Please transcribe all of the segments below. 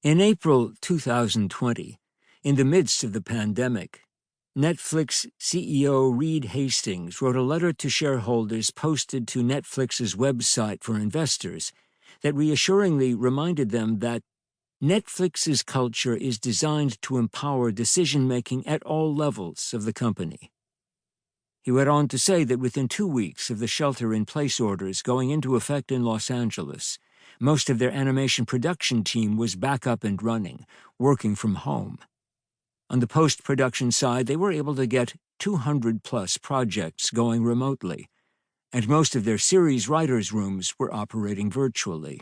In April 2020, in the midst of the pandemic, Netflix CEO Reed Hastings wrote a letter to shareholders posted to Netflix's website for investors that reassuringly reminded them that Netflix's culture is designed to empower decision-making at all levels of the company. He went on to say that within 2 weeks of the shelter-in-place orders going into effect in Los Angeles, most of their animation production team was back up and running, working from home. On the post-production side, they were able to get 200-plus projects going remotely, and most of their series writers' rooms were operating virtually.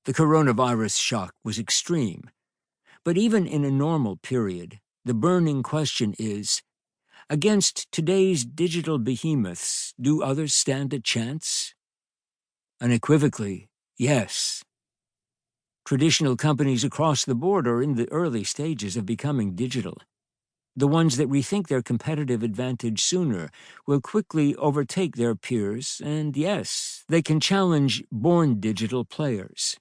The coronavirus shock was extreme, but even in a normal period, the burning question is, against today's digital behemoths, do others stand a chance? Unequivocally, yes. Traditional companies across the board are in the early stages of becoming digital. The ones that rethink their competitive advantage sooner will quickly overtake their peers, and yes, they can challenge born digital players.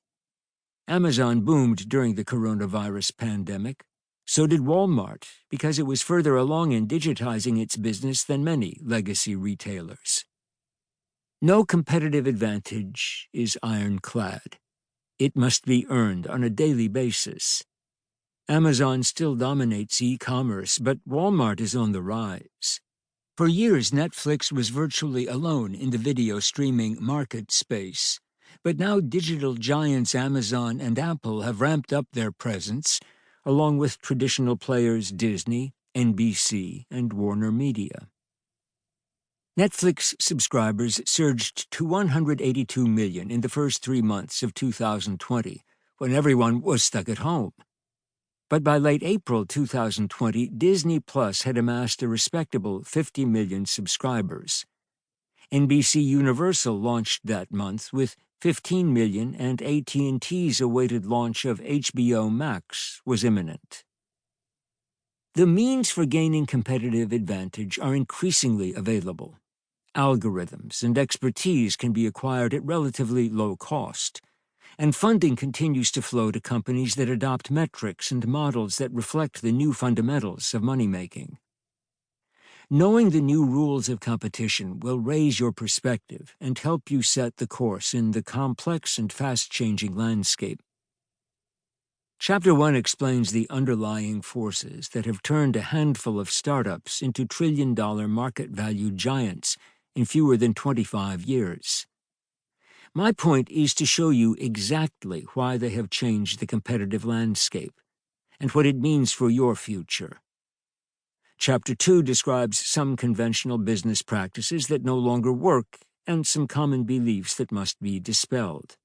Amazon boomed during the coronavirus pandemic. So did Walmart, because it was further along in digitizing its business than many legacy retailers. No competitive advantage is ironclad. It must be earned on a daily basis. Amazon still dominates e-commerce, but Walmart is on the rise. For years, Netflix was virtually alone in the video streaming market space, but now digital giants Amazon and Apple have ramped up their presence, along with traditional players Disney, NBC, and Warner Media. Netflix subscribers surged to 182 million in the first 3 months of 2020, when everyone was stuck at home. But by late April 2020, Disney Plus had amassed a respectable 50 million subscribers. NBC Universal launched that month with 15 million, and AT&T's awaited launch of HBO Max was imminent. The means for gaining competitive advantage are increasingly available. Algorithms and expertise can be acquired at relatively low cost, and funding continues to flow to companies that adopt metrics and models that reflect the new fundamentals of money-making. Knowing the new rules of competition will raise your perspective and help you set the course in the complex and fast-changing landscape. Chapter 1 explains the underlying forces that have turned a handful of startups into trillion-dollar market value giants in fewer than 25 years. My point is to show you exactly why they have changed the competitive landscape and what it means for your future. Chapter 2 describes some conventional business practices that no longer work and some common beliefs that must be dispelled.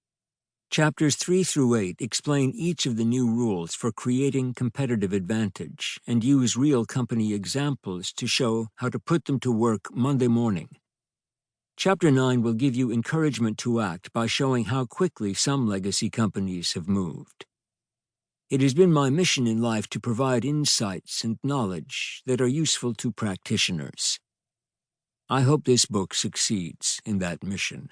Chapters 3 through 8 explain each of the new rules for creating competitive advantage and use real company examples to show how to put them to work Monday morning. Chapter 9 will give you encouragement to act by showing how quickly some legacy companies have moved. It has been my mission in life to provide insights and knowledge that are useful to practitioners. I hope this book succeeds in that mission.